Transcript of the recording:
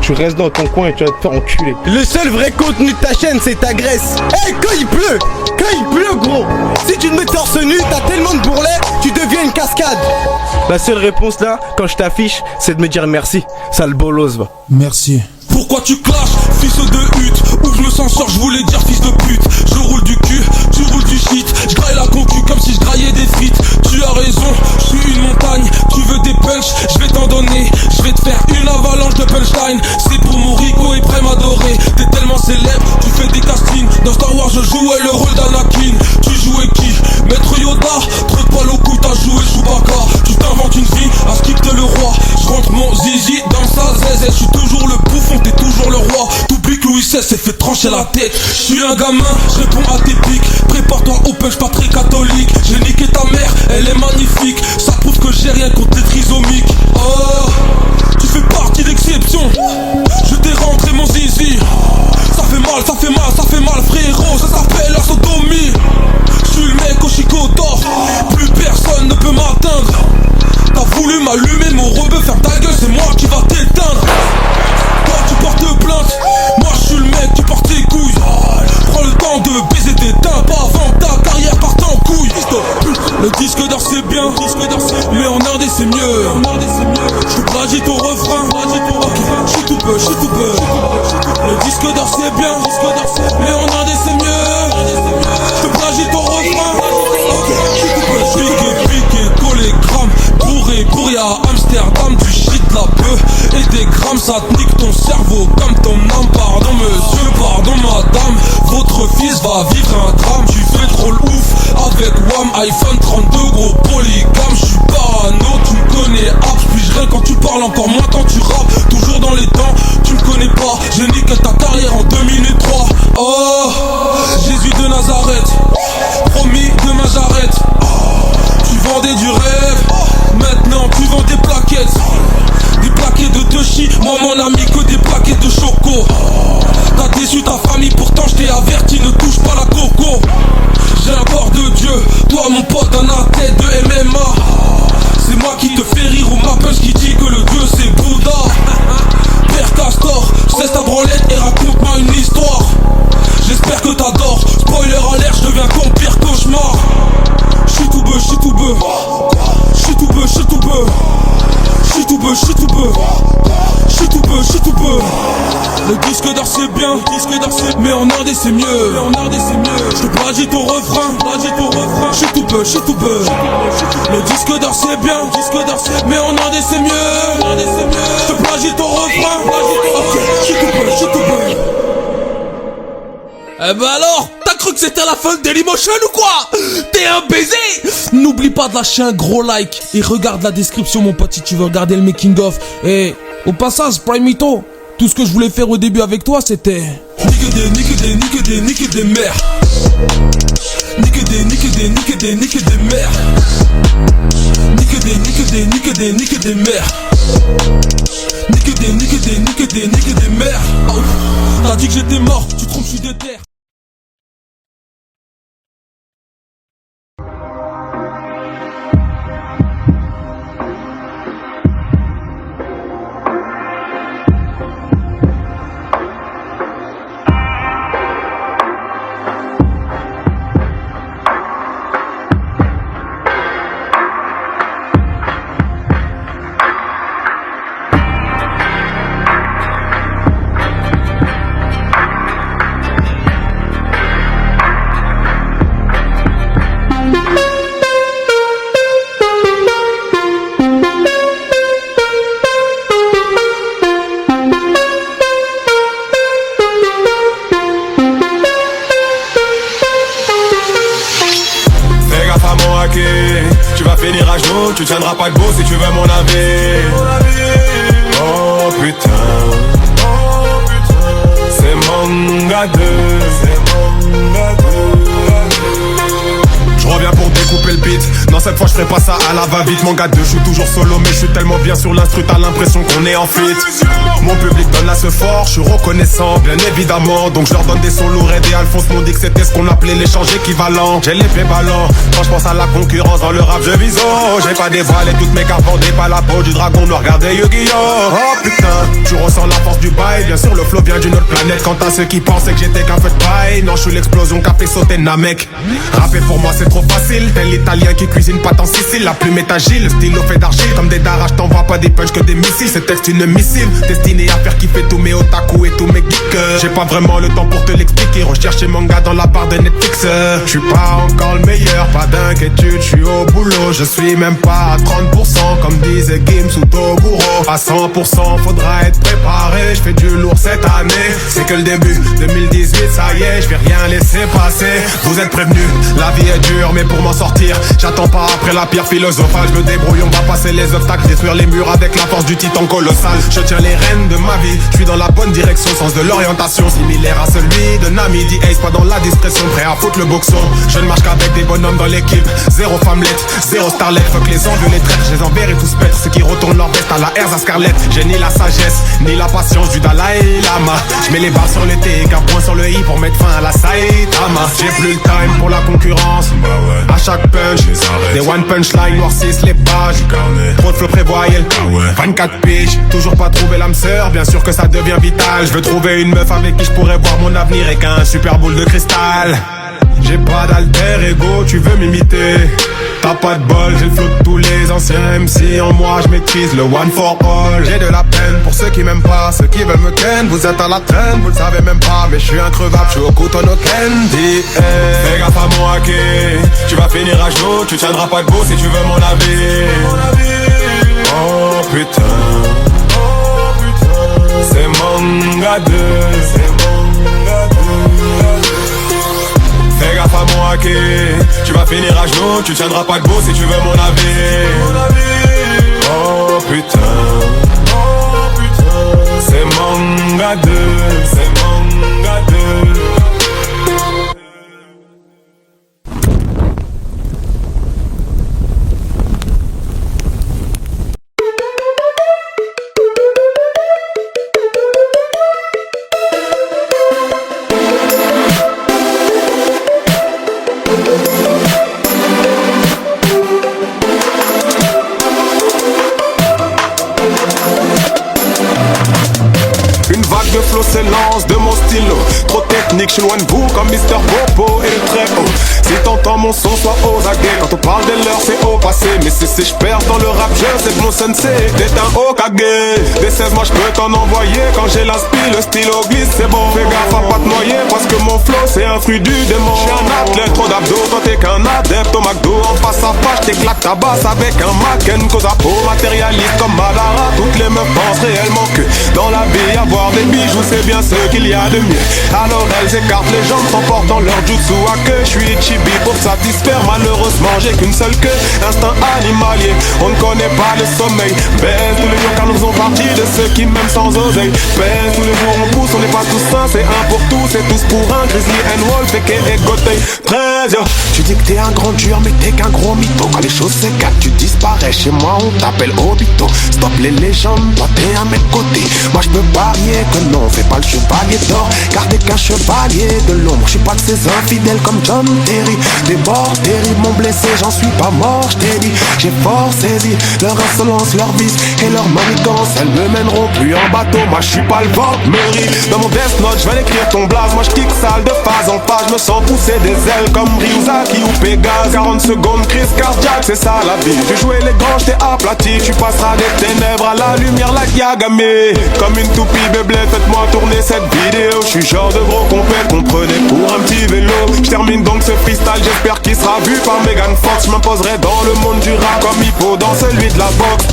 tu restes dans ton coin et tu vas te faire enculer. Le seul vrai contenu de ta chaîne, c'est ta graisse. Hey, quand il pleut, gros, si tu te mets torse nu, t'as tellement de bourrelets, tu deviens une cascade. La seule réponse là, quand je t'affiche, c'est de me dire merci. Sale bolos, va. Merci. Pourquoi tu clashes, fils de hutte? Ouvre le sensor, je voulais dire fils de pute. Je roule du cul, tu roules du shit. Je graille la concu comme si je graillais des frites. Tu as raison, je suis une montagne. Tu veux des punchs, je vais t'en donner. Je vais te faire une avalanche de punchline. C'est pour mon Rico et prêt m'adorer. T'es tellement célèbre, tu fais des castings. Dans Star Wars je jouais le rôle d'Anakin. Tu jouais qui? Maître Yoda. Trop de poil au cou, t'as joué Chewbacca. Tu t'inventes une vie, à skip t'es le roi. Je rentre mon zizi dans sa zèze. Je suis toujours le bouffon, t'es toujours le roi. T'oublies que Louis XVI s'est fait trancher la tête. Je suis un gamin, je réponds à tes pics. Prépare-toi au punch, pas très catholique. J'ai niqué ta mère, elle est magnifique. Ça prouve que j'ai rien contre les trisomiques. Oh, tu fais partie d'exception. Je t'ai rentré mon zizi. Ça fait mal, ça fait mal, ça fait mal frérot. Ça s'appelle la sodomie. Je suis le mec au chicotor. Plus personne ne peut m'atteindre. T'as voulu m'allumer mon rebeu, ferme ta gueule, c'est moi qui va t'éteindre. Toi tu portes plainte, moi je suis le mec qui porte tes couilles. Prends le temps de baiser tes tympans avant que ta carrière parte en couille. Le disque d'or c'est bien, mais en indé c'est mieux. Je te plagie ton refrain, je suis tout peu. Le disque d'or c'est bien, mais en indé c'est mieux. Je te plagie ton refrain, je suis tout peu. Piqué, collé, gramme, bourré à Amsterdam, du shit la peu et des grammes, ça te nique ton cerveau comme ton âme. Pardon monsieur, pardon madame, votre fils va vivre un drame. Tu fais trop le ouf avec WAM, iPhone 32 gros polygame. Je suis parano, tu me connais, puis je rien quand tu parles, encore moins quand tu rappes. Toujours dans les temps, tu me connais pas, je nique ta carrière en 2 minutes 3. Oh, Jésus de Nazareth, promis demain j'arrête. Tu vendais du rêve, maintenant tu vends des plaquettes. Des plaquettes de Toshi, moi mon ami que des plaquettes de choco. T'as déçu ta famille, pourtant je t'ai averti, ne touche pas la coco. J'ai un corps de Dieu, toi mon pote un athlète de MMA. C'est moi qui te fais rire ou ma punch qui dit que le Dieu c'est Bouddha. Père Castor, cesse ta branlette et raconte-moi une histoire. J'espère que t'adores, spoiler alert, je deviens ton pire cauchemar. J'suis tout beu, j'suis tout beu. J'suis tout beu, j'suis tout beu. J'suis tout beu, j'suis tout beu. J'suis tout beu, j'suis tout beu. Le disque d'or c'est bien, mais en indé c'est mieux. J'te plagie ton refrain, j'suis tout beu, j'suis tout beu. Le disque d'or c'est bien, mais en indé c'est mieux. J'te plagie ton refrain, ok, j'suis tout beu, j'suis tout beu. Eh ben alors, t'as cru que c'était la fin de Dailymotion ou quoi? T'es un baiser. N'oublie pas de lâcher un gros like et regarde la description mon pote si tu veux regarder le making of. Et au passage, Primito, tout ce que je voulais faire au début avec toi c'était nique des mères. Nique des mères. Nique des mères. Nique des mères. T'as dit que j'étais mort, tu trompes, je suis déter. Tu vas finir à genoux, tu tiendras pas debout si tu veux mon avis. Oh putain, c'est mon gars 2. Je reviens pour découper le beat. Non, cette fois je ferai pas ça à la va-vite. Mon gars 2, je suis toujours solo, mais je suis tellement bien sur l'instru, t'as l'impression qu'on est en fit. Mon public donne la ce fort, je suis reconnaissant, bien évidemment. Donc je leur donne des sons lourds et Alphonse m'ont dit que c'était ce qu'on appelait l'échange équivalent. J'ai les pieds ballants, quand je pense à la concurrence dans le rap je vise haut. J'ai pas dévoilé toutes mes cartes, vendez pas la peau du dragon noir, regardez Yu-Gi-Oh! Oh putain, tu ressens la force du bail. Bien sûr le flow vient d'une autre planète. Quant à ceux qui pensaient que j'étais qu'un feu de paille, non, je suis l'explosion qu'a fait sauter Namek. Rapper pour moi c'est trop facile, tel l'italien qui cuisine pâte en Sicile. La plume est agile, le stylo fait d'argile. Comme des dards, je t'envoie pas des punchs que des missiles. Ce texte une missive, destinée à faire kiffer tous mes otaku et tous mes geeks. J'ai pas vraiment le temps pour te l'expliquer. Recherche ces mangas dans la barre de Netflix. Je suis pas encore le meilleur, pas d'inquiétude, je suis au boulot. Je suis même pas à 30%, comme disait Gims ou Toguro. À 100% faudra être préparé. Je fais du lourd cette année, c'est que le début. 2018 ça y est, je vais rien laisser passer. Vous êtes prévenus, la vie est dure, mais pour m'en sortir, j'attends pas après la pierre philosophale. Je me débrouille, on va passer les obstacles, détruire les murs avec la force du titan colossal. Je tiens les rênes de ma vie, je suis dans la bonne direction, sens de l'orientation similaire à celui de Nami. The Ace, pas dans la discrétion, prêt à foutre le boxon. Je ne marche qu'avec des bonhommes dans l'équipe. Zéro femmelette, zéro starlet. Fuck les envieux, les traîtres, je les enverrai tous pètre. Ceux qui retournent leur veste à la Erza Scarlett. J'ai ni la sagesse, ni la patience du Dalai Lama. Je mets les barres sur le T et qu'un point sur le I pour mettre fin à la Saitama. J'ai plus le time pour la concurrence. À chaque punch, des one punchline noircissent les pages. Trop de flow prévoyel, 24 piges. Toujours pas trouvé l'âme sœur, bien sûr que ça devient vital. Je veux trouver une meuf avec qui je pourrais voir mon avenir et qu'un super boule de cristal. J'ai pas d'alter ego, tu veux m'imiter. T'as pas de bol, j'ai le flow de tous les anciens MC. En moi je maîtrise le one for all. J'ai de la peine pour ceux qui m'aiment pas, ceux qui veulent me ken. Vous êtes à la traîne, vous le savez même pas. Mais je suis increvable, je suis au couteau no candy. Fais gaffe à mon hacké, tu vas finir à genoux. Tu tiendras pas debout si tu veux mon avis. Oh putain, c'est Manga 2, fais gaffe à mon hacké, tu vas finir à genoux, tu tiendras pas debout si tu veux mon avis. Oh putain, c'est Manga 2, c'est Manga 2. S'élance de mon stylo, trop technique, je suis loin de vous comme Mr. Popo et le très haut. Si t'entends mon son, sois aux aguets. Quand on parle de l'heure, c'est au passé. Mais si je perds dans le rap, je sais que mon sensei t'es un Hokage. Des 16 moi je peux t'en envoyer. Quand j'ai l'inspi, le stylo glisse, c'est bon. Fais gaffe à pas te noyer, parce que mon flow c'est un fruit du démon. J'suis un athlète, trop d'abdos, toi t'es qu'un adepte au McDo. En face à face, j't'éclate ta basse avec un Macken. Cause à peau, matérialiste comme Madara. Toutes les meufs pensent réellement que dans la vie, avoir des bijoux c'est bien ce qu'il y a de mieux. Alors elles écartent les jambes, s'emportant leur jutsu à queue. Je suis chibi pour satisfaire, malheureusement j'ai qu'une seule queue. Instinct animalier, on ne connaît pas le sommeil. Baisse tous les jours car nous faisons partie de ceux qui m'aiment sans oseille. Baisse tous les jours on pousse, on n'est pas tous sains. C'est un pour tous, c'est tous pour un. Grizzly and Wolf et Gotay 13 yo. Tu dis que t'es un grand dur mais t'es qu'un gros mytho. Quand les choses s'écartent tu disparais. Chez moi on t'appelle Obito. Stop les légendes, toi t'es à mes côtés. Moi je peux parier que non, fais pas le chevalier d'or, car t'es qu'un chevalier de l'ombre. Je suis pas de ces infidèles comme John Terry. Des morts terribles m'ont blessé, j'en suis pas mort, j't'ai dit. J'ai fort saisi leur insolence, leur vice et leur manigance. Elles me mèneront plus en bateau, moi je suis pas le vent Mary. Dans mon death note, je vais l'écrire ton blaze. Moi je kick sale de phase en phase, je me sens pousser des ailes comme Ryuzaki ou Pégase. 40 secondes, crise cardiaque, c'est ça la vie. J'ai joué les grands, j't'ai aplati. Tu passeras des ténèbres à la lumière like Yagame. Comme une toupie bébé, faites-moi tourner cette vidéo. Je suis genre de gros compète, comprenez, pour un petit vélo. Je termine donc ce freestyle, j'espère qu'il sera vu par Megan Fox. Je m'imposerai dans le monde du rap comme Hippo dans celui de la boxe.